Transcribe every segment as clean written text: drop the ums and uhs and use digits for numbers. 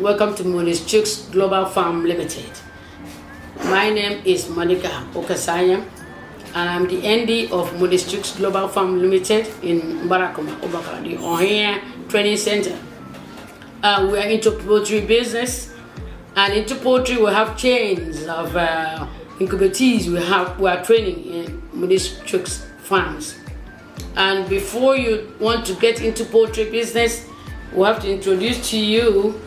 Welcome to Chicks Global Farm Limited. My name is Monica Okasanya, and I'm the ND of Chicks Global Farm Limited in Barakoma, Obaka, the Ohia Training Center. We are into poultry business, and into poultry we have chains of incubatees. We are training in Chicks farms. And before you want to get into poultry business, we have to introduce to you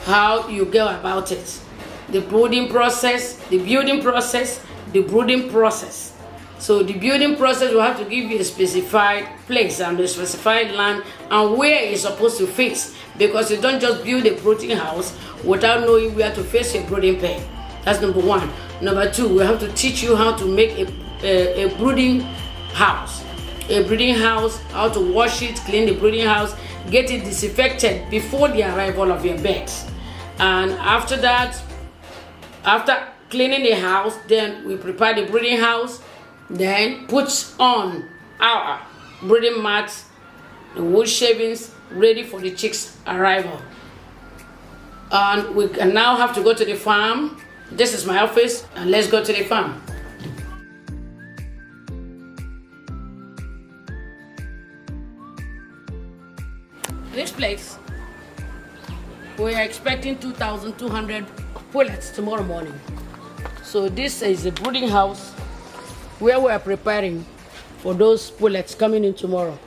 how you go about it. The brooding process, the building process, the brooding process. So the building process will have to give you a specified place and a specified land and where it's supposed to face, because you don't just build a brooding house without knowing where to face your brooding pen. That's number one. Number two, we have to teach you how to make a brooding house. A breeding house, how to wash it, clean the breeding house, get it disinfected before the arrival of your birds. And after that, after cleaning the house, then we prepare the breeding house, then put on our breeding mats, the wood shavings, ready for the chicks' arrival. And we can now have to go to the farm. This is my office, and let's go to the farm. This place, we are expecting 2,200 pullets tomorrow morning. So this is a brooding house where we are preparing for those pullets coming in tomorrow.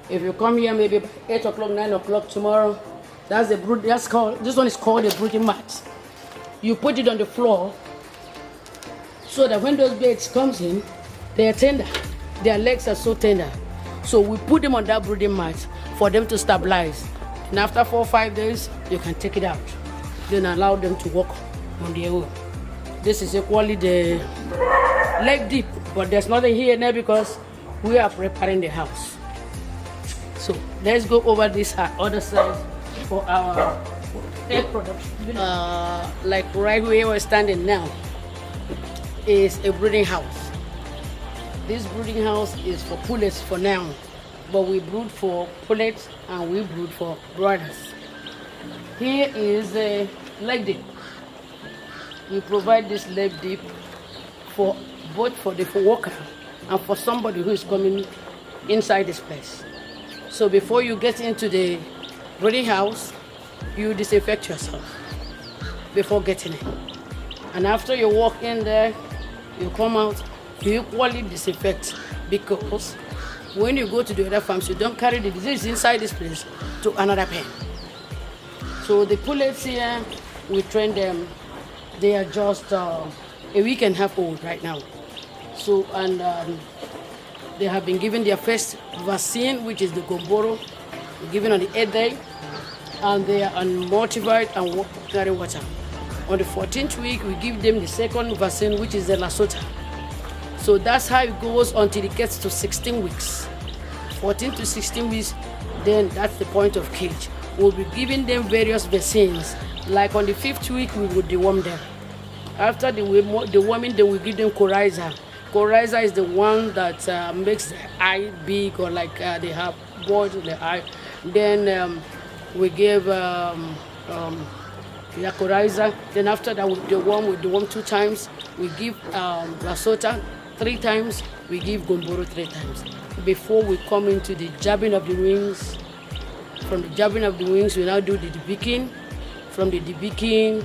If you come here maybe by 8 o'clock, 9 o'clock tomorrow, that's the brood. This one is called a brooding mat. You put it on the floor so that when those birds comes in, they are tender. Their legs are so tender. So we put them on that brooding mat for them to stabilize. And after 4 or 5 days, you can take it out. Then allow them to walk on their own. This is equally the leg deep, but there's nothing here now because we are preparing the house. So let's go over this other side for our egg production. Like right where we're standing now is a breeding house. This breeding house is for pullets for now, but we brood for pullets and we brood for broilers. Here is a leg dip. We provide this leg dip for both for the worker and for somebody who is coming inside this place. So before you get into the breeding house, you disinfect yourself before getting in. And after you walk in there, you come out, you equally disinfect, because when you go to the other farms, you don't carry the disease inside this place to another pen. So the pullets here, we train them. They are just a week and a half old right now. So, and they have been given their first vaccine, which is the Gomboro, given on the 8th day, and they are on multivite and carry water. On the 14th week, we give them the second vaccine, which is the Lasota. So that's how it goes until it gets to 16 weeks. 14 to 16 weeks, then that's the point of cage. We'll be giving them various vaccines. Like on the 5th week, we will deworm them. After the deworming, then we give them coryza. Coryza is the one that makes the eye big, or like they have boils in the eye. Then we give coryza. Then after that, we deworm 2 times. We give Lasota 3 times. We give Gomboro 3 times. Before we come into the jabbing of the wings. From the jabbing of the wings, we now do the debeaking. From the debeaking,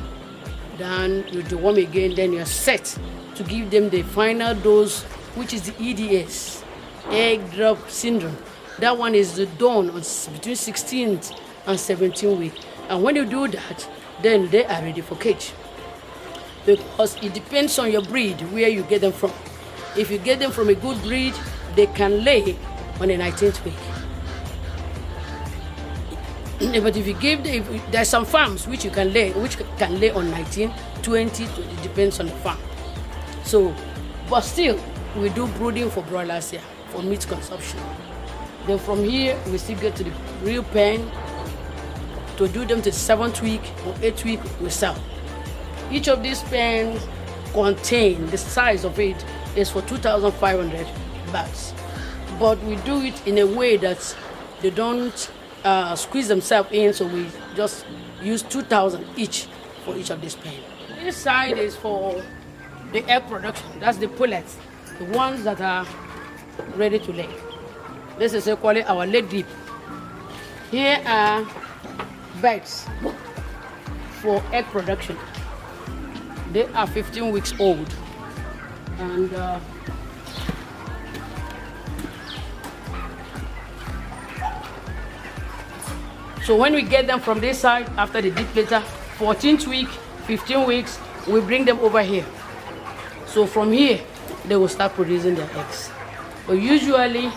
then you deworm again. Then you're set to give them the final dose, which is the EDS, egg drop syndrome. That one is done on between 16th and 17th week. And when you do that, then they are ready for cage. Because it depends on your breed, where you get them from. If you get them from a good breed, they can lay on the 19th week. But if you give them, there's some farms which can lay on 19, 20, it depends on the farm. So, but still, we do brooding for broilers here, for meat consumption. Then from here, we still get to the real pen. To do them to the 7th week or 8th week, we sell. Each of these pens contain, the size of it is for 2,500 bags. But we do it in a way that they don't squeeze themselves in, so we just use 2,000 each for each of these pen. This side is for the egg production. That's the pullets, the ones that are ready to lay. This is equally our lay deep. Here are beds for egg production. They are 15 weeks old, and so when we get them from this side after the deep litter, 14th week, 15 weeks, we bring them over here. So from here, they will start producing their eggs. But usually,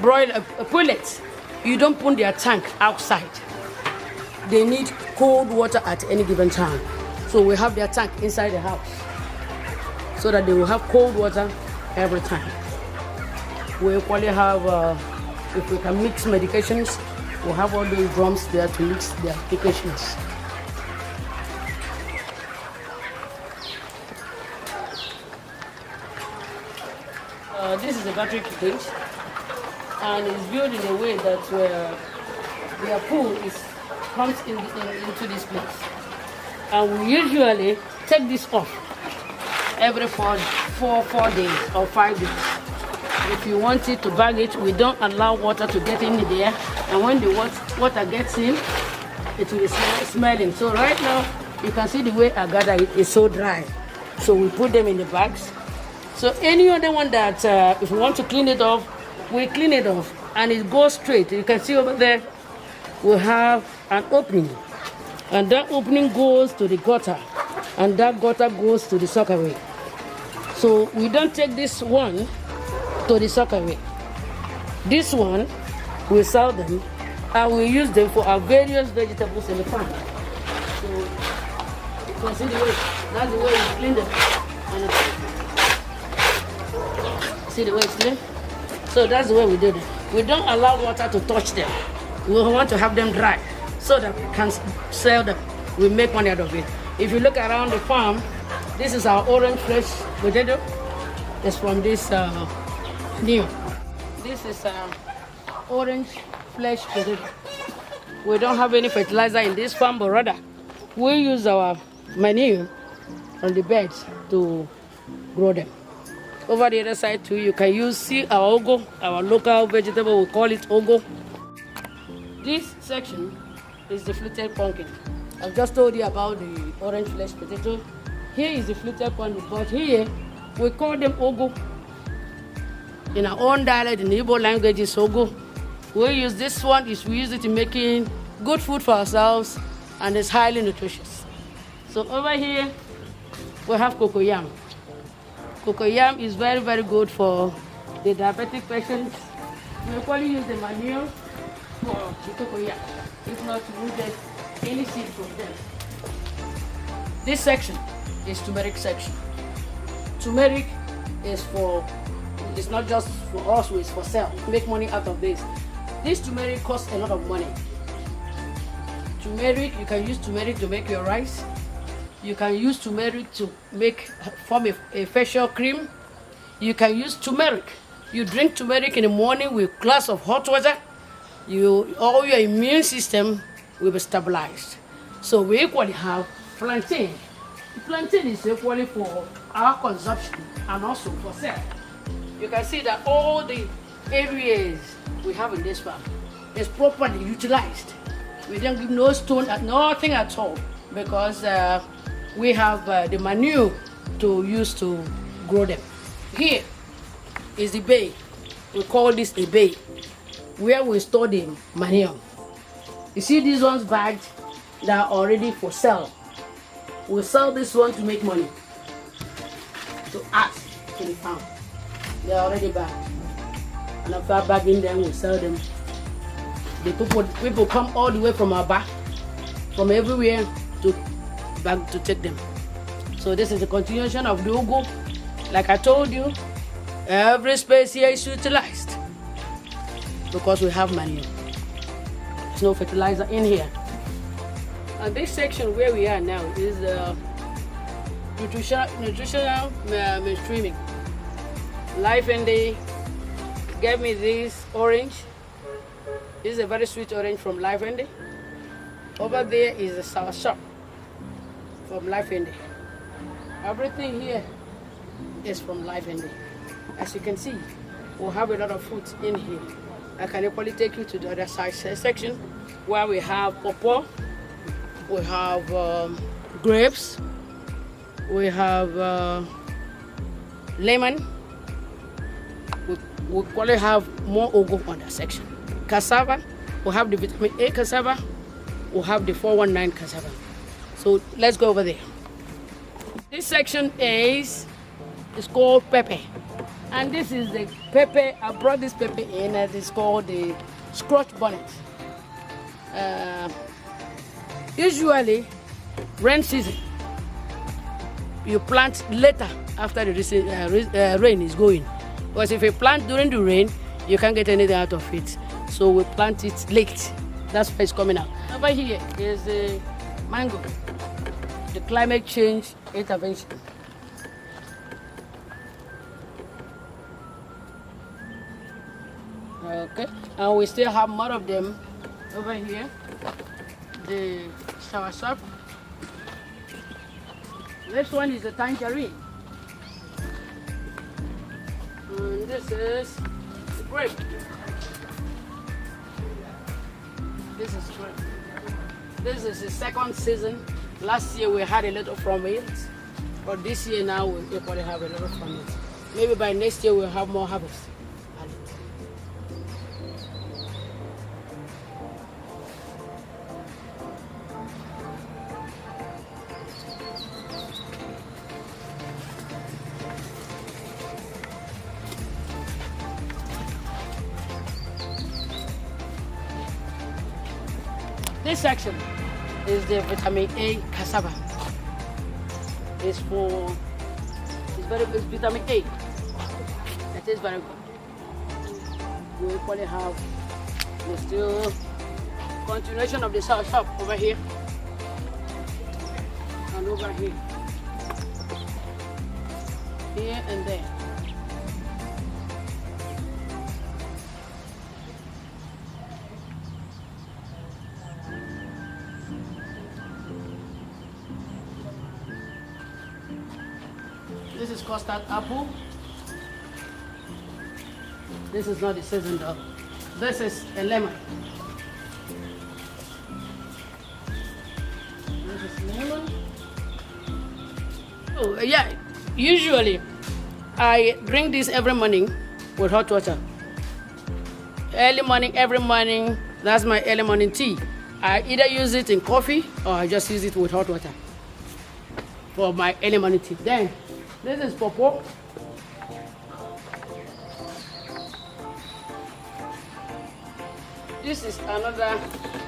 broiler pullets, you don't put their tank outside. They need cold water at any given time. So we have their tank inside the house, so that they will have cold water every time. We equally have, if we can mix medications, we'll have all those drums there to mix their medications. This is a battery cage, and it's built in a way that their pool comes into this place. And we usually take this off every four days or 5 days. If you want it to bag it, we don't allow water to get in there, and when the water gets in, it will be smelling. So right now, you can see the way I gather it is so dry. So we put them in the bags. So any other one that, if we want to clean it off, we clean it off, and it goes straight. You can see over there, we have an opening, and that opening goes to the gutter, and that gutter goes to the sockaway. So we don't take this one to the sockaway. This one, we sell them, and we use them for our various vegetables in the farm. So you can see the way, that's the way we clean them. And see the way it's clean? So that's the way we do it. We don't allow water to touch them. We want to have them dry so that we can sell them. We make money out of it. If you look around the farm, this is our orange fresh potato. It's from this new. This is orange flesh potato. We don't have any fertilizer in this farm, but rather we use our manure on the beds to grow them. Over the other side too, you can see our ugu, our local vegetable, we call it ugu. This section is the fluted pumpkin. I've just told you about the orange flesh potato. Here is the fluted pumpkin, but here we call them ugu. In our own dialect, in the Igbo language, is ugu. We use this one, we use it in making good food for ourselves, and it's highly nutritious. So over here, we have cocoyam. Cocoyam is very, very good for the diabetic patients. We equally use the manure for the cocoyam. If not, we get any seed from them. This section is turmeric section. Turmeric is it's not just for us, it's for sale. Make money out of this. This turmeric costs a lot of money. Turmeric, you can use turmeric to make your rice. You can use turmeric to form a facial cream. You can use turmeric. You drink turmeric in the morning with a glass of hot water. All your immune system will be stabilized. So we equally have plantain. Plantain is equally for our consumption and also for sale. You can see that all the areas we have in this farm is properly utilized. We don't give no stone, nothing at all, because we have the manure to use to grow them. Here is the bay. We call this a bay, where we store the manure. You see these ones bagged, that are already for sale. We sell this one to make money, to add to the farm. They are already bagged, and after bagging them, we sell them. The people come all the way from Abia, from everywhere to bag to take them. So this is the continuation of the ugu. Like I told you, every space here is utilized because we have manure. There's no fertilizer in here. And this section where we are now is nutritional mainstreaming. Life and Day gave me this orange This is a very sweet orange from Life Indy. Over there is a sour shop from Life Indy. Everything here is from Life Indy. As you can see, we have a lot of fruits in here. I can equally take you to the other side section where we have pawpaw, we have grapes, we have lemon. We probably have more ugu on that section. Cassava, we have the vitamin A cassava, we have the 419 cassava. So let's go over there. This section is called pepper. And this is the pepper. I brought this pepper in, and it's called the scotch bonnet. Usually, rain season, you plant later after the rain is going. Because if you plant during the rain, you can't get anything out of it. So we plant it late. That's why it's coming out. Over here is the mango, the climate change intervention. Okay, and we still have more of them over here. The soursop. Next one is the tangerine. And this is the grape. This is grape. This is the second season. Last year we had a little from it, but this year now we probably have a little from it. Maybe by next year we'll have more harvest. This section is the vitamin A cassava. It's vitamin A. It is very good. We probably have still continuation of the south shop over here and over here, here and there. This is custard apple. This is not the season though. This is a lemon. This is lemon. Oh yeah, usually I drink this every morning with hot water. Early morning, every morning, that's my early morning tea. I either use it in coffee or I just use it with hot water for my early morning tea. Then this is pawpaw. This is another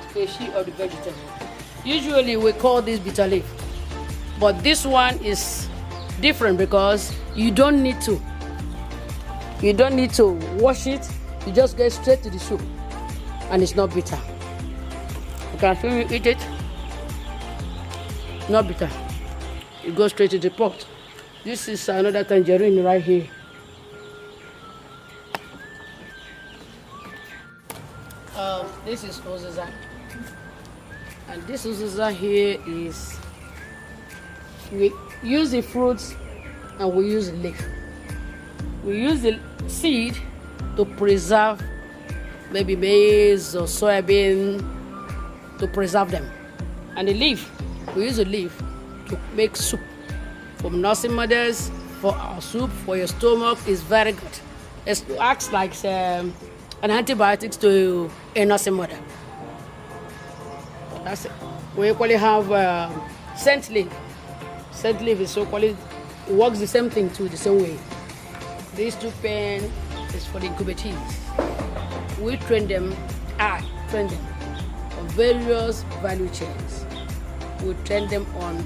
species of the vegetable. Usually we call this bitter leaf, but this one is different because you don't need to wash it. You just get straight to the soup, and it's not bitter. You can feel me eat it. Not bitter. It goes straight to the pot. This is another tangerine right here. This is uziza. And this uziza here is, we use the fruits and we use the leaf. We use the seed to preserve maybe maize or soybean, to preserve them. And the leaf, we use the leaf to make soup. From nursing mothers, for our soup, for your stomach, is very good. It acts like an antibiotic to a nursing mother. That's it. We equally have scent leaf. Scent leaf is so called, works the same thing too, the same way. These two pen is for the incubatees. We train them, I train them on various value chains. We train them on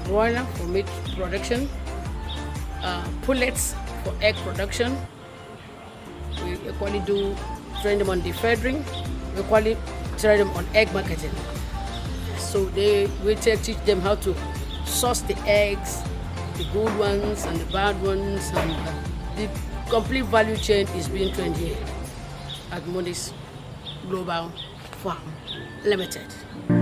broiler for meat production, pullets for egg production. We equally train them on the feeding. We equally train them on egg marketing. So we teach them how to source the eggs, the good ones and the bad ones, and the complete value chain is being trained here at Moody's Global Farm Limited.